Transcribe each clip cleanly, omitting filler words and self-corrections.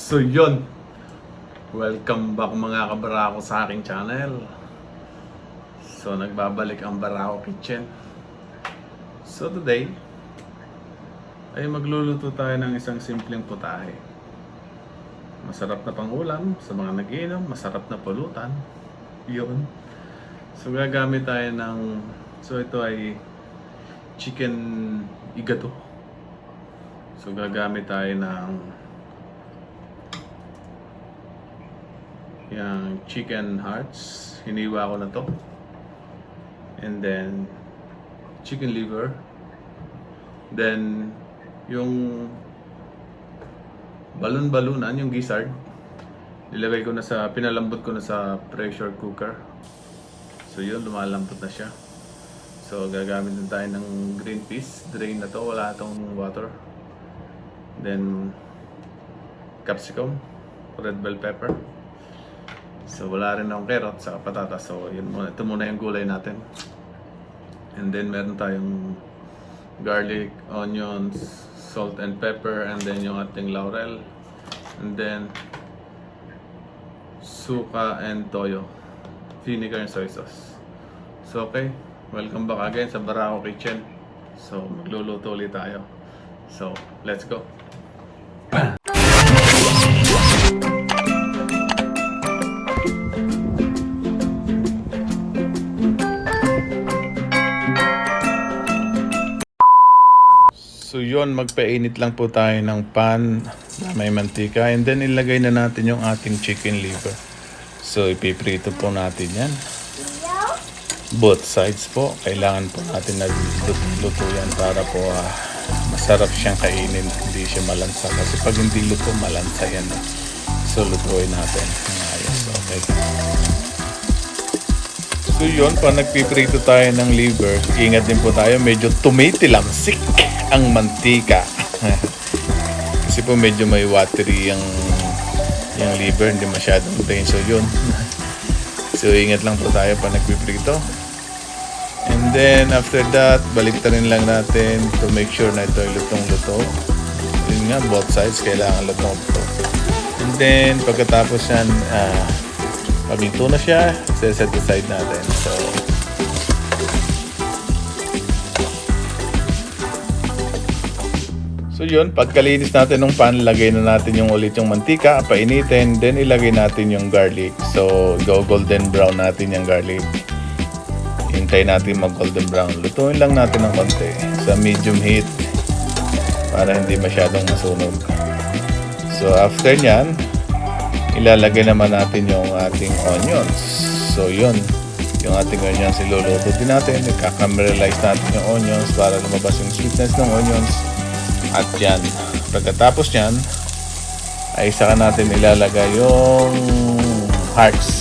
So yun, welcome back mga kabarako sa aking channel. So nagbabalik ang Barako Kitchen. So today ay magluluto tayo ng isang simpleng putahe. Masarap na pangulam sa mga nag-iinom, masarap na pulutan. Yun. So gagamit tayo ng, so ito ay chicken igado. So gagamit tayo ng yung chicken hearts, hiniwa ko na to, and then chicken liver, then yung balon-balunan, yung gizzard, nilagay ko na sa, pinalambot ko na sa pressure cooker. So yun, lumalambot na siya. So gagamit na tayo ng green peas, drain na to, wala itong water. Then capsicum, red bell pepper. So wala rin akong carrot sa patatas. So yun muna, ito muna yung gulay natin. And then meron tayong garlic, onions, salt and pepper, and then yung ating laurel, and then suka and toyo, vinegar and soy sauce. So okay, welcome back again sa Barako Kitchen. So magluluto ulit tayo. So let's go. So yun, magpainit lang po tayo ng pan na may mantika, and then ilagay na natin yung ating chicken liver. So ipiprito po natin yan. Both sides po. Kailangan po natin na luto yan para po masarap siyang kainin. Hindi siya malansa. Kasi pag hindi luto, malansa yan. So lutuin natin. Ayos, okay. So yun, pag nagpiprito tayo ng liver, ingat din po tayo, medyo tumitilamsik ang mantika. Kasi po medyo may watery yung liver, hindi masyadong plain. So yun. So ingat lang po tayo pag nagpiprito. And then after that, baliktarin lang natin to make sure na ito ay lutong-luto. Yun nga, both sides kailangan lutong-luto. And then pagkatapos yan, pag luto na siya, set aside natin. So yun, pagkalinis natin ng pan, lagay na natin yung ulit yung mantika, painitin, then ilagay natin yung garlic. So golden brown natin yung garlic. Hintay natin mag golden brown. Lutuin lang natin ng konti sa medium heat para hindi masyadong masunog. So after nyan, ilalagay naman natin yung ating onions. So yun, yung ating onions iluluto din natin. Ika-caramelize natin yung onions para lumabas yung sweetness ng onions. At yan, pagkatapos nyan, ay saka natin ilalagay yung hearts.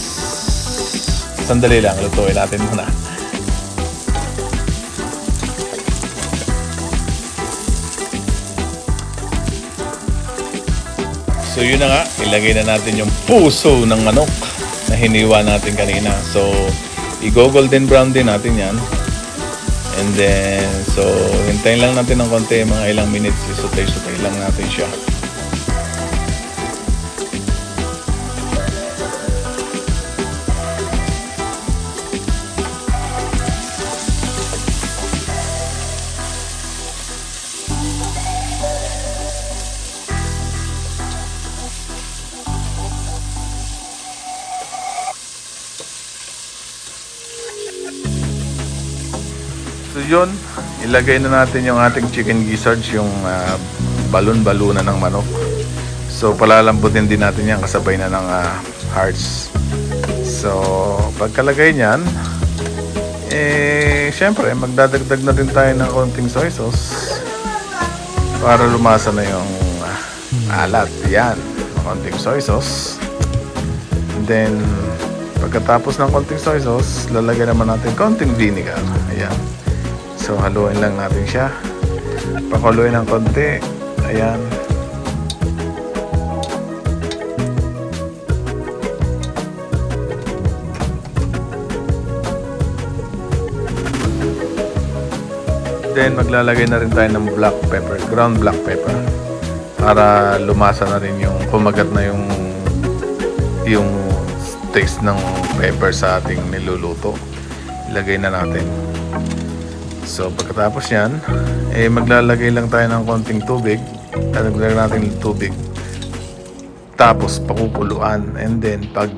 Sandali lang, lutuin natin muna. So yun na nga, ilagay na natin yung puso ng manok na hiniwa natin kanina. So i-golden brown din natin yan. And then, so hintayin lang natin ng konti, mga ilang minutes, isutay-sutay lang natin siya. So yun, ilagay na natin yung ating chicken gizzards, yung balon-balunan ng manok. So palalambutin din natin yan kasabay na ng hearts. So pagkalagay niyan, syempre magdadagdag na din tayo ng konting soy sauce para lumasa na yung alat. Yan, konting soy sauce. And then pagkatapos ng konting soy sauce, lalagyan naman natin konting vinegar. Ayan. So haluin lang natin siya. Pakuluin ng konti. Ayan. Then maglalagay na rin tayo ng black pepper, ground black pepper. para lumasa na rin yung kumagat na yung taste ng pepper sa ating niluluto. Ilagay na natin. So pagkatapos yan, maglalagay lang tayo ng konting tubig. Lalagay natin ng tubig. Tapos pakukuluan, and then pag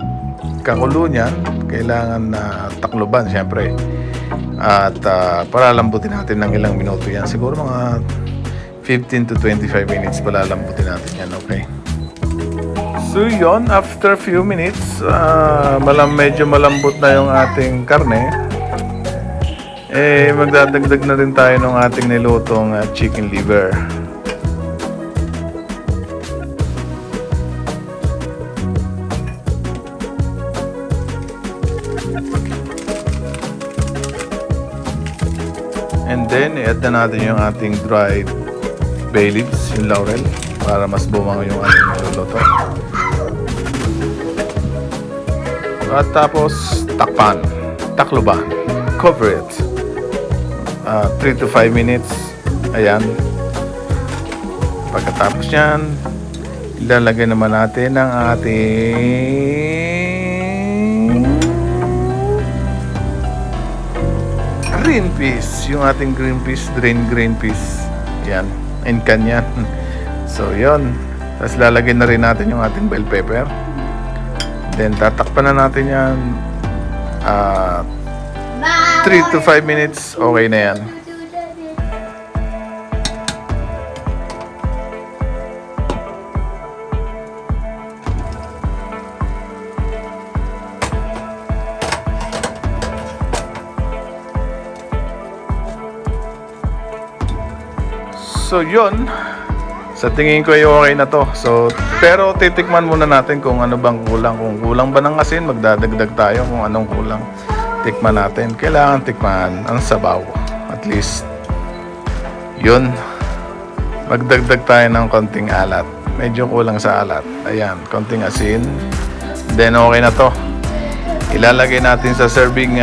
kakulo niyan, kailangan na takloban syempre. At palalambutin natin ng ilang minuto yan. Siguro mga 15 to 25 minutes palalambutin natin yan, okay? So yun, after few minutes, medyo malambot na yung ating karne. Magdadagdag na rin tayo ng ating nilutong chicken liver. And then, i-add na natin yung ating dried bay leaves, yung laurel, para mas bumango yung ating niluluto. At tapos, takloban, cover it. 3 to 5 minutes. Ayan. Pagkatapos yan, ilalagay naman natin ang ating green peas. Yung ating green peas, green peas. Yan. And kanyan. So, yun. Tapos lalagay na rin natin yung ating bell pepper. Then, tatakpan na natin yan. 3 to 5 minutes. Okay na yan. So yun, sa tingin ko ay okay na to. So, pero titikman muna natin kung ano bang kulang. Kung kulang ba ng asin, magdadagdag tayo. Kung anong kulang, tikman natin. Kailangan tikman ang sabaw. At least, yun, magdagdag tayo ng konting alat. Medyo kulang sa alat. Ayan, konting asin. Then okay na to. Ilalagay natin sa serving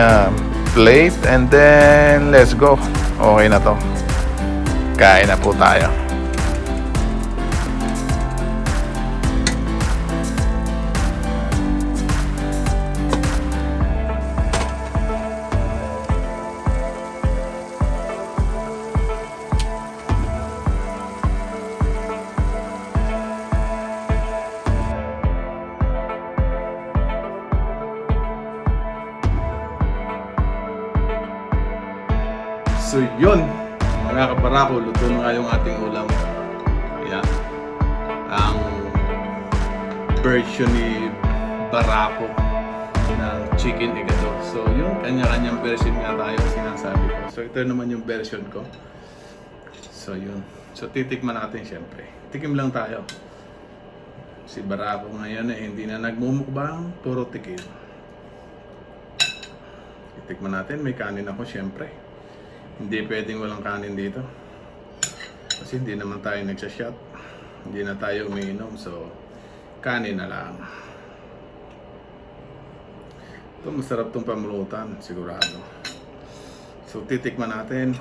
plate, and then let's go. Okay na to. Kain na po tayo. So yun, mga kabarako, luto na nga yung ating ulam. Ayan. Ang version ni Barako ng chicken Igado. So yun, kanya-kanyang version nga tayo sinasabi ko. So ito naman yung version ko. So yun. So titikman natin syempre. Tikim lang tayo. Si Barako ngayon hindi na nagmumukbang, puro tikim. Titikman natin, may kanin ako syempre. Hindi pwedeng walang kanin dito. Kasi hindi naman tayo nagsashot. Hindi na tayo umiinom. So, kanin na lang. Ito, masarap itong pamulutan. Sigurado. So, titikman natin.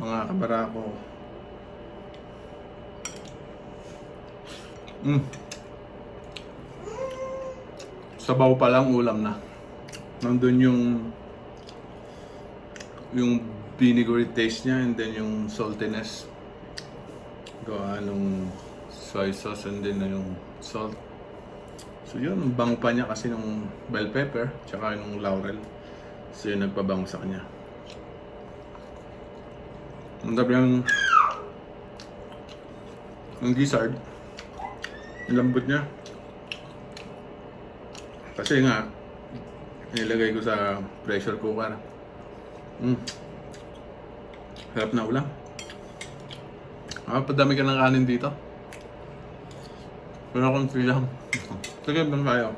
Mga kabarako. Sabaw pa lang, ulam na. Nandun yung vinegary taste niya, and then yung saltiness gawa nung soy sauce, and then yung salt. So yun, bang pa niya kasi nung bell pepper tsaka yung laurel. So yun, nagpabango sa kanya. Ang tabi yung gizzard, yung lambot niya. Kasi nga nilagay ko sa pressure cooker. Harap na ulam. Padami ka ng kanin dito. Pero konti lang. Sige, bang tayo.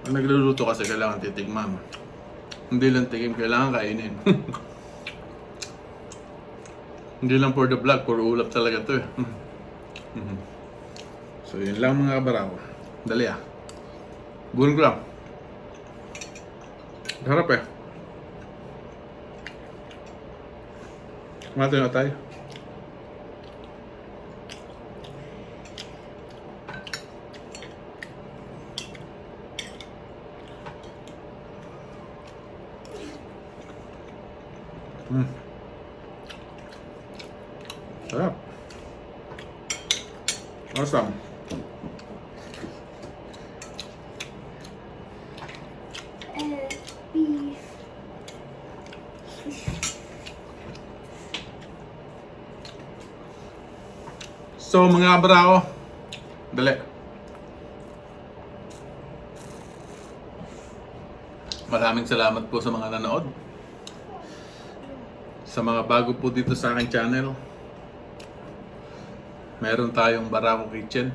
Pag nagluluto kasi kailangan titikman. Hindi lang tikim, kailangan kainin. Hindi lang for the vlog, for ulap talaga to eh. So yun lang mga kabarako. Dali ah. Burin ko lang. Harap eh. Mati na tayo. Awesome. Beef. So mga brao, dali. Maraming salamat po sa mga nanood. Sa mga bago po dito sa aking channel, meron tayong Barako Kitchen.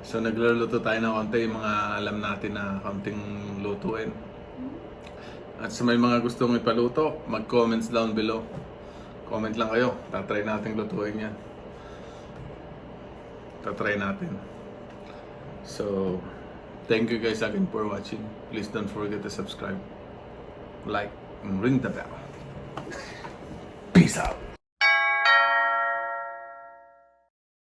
So nagluluto tayo ng konti, yung mga alam natin na konting lutuin. At sa may mga gustong ipaluto, mag-comments down below. Comment lang kayo, tatry natin lutuin yan. Tatry natin. So, thank you guys again for watching. Please don't forget to subscribe, like, and ring the bell. Peace out.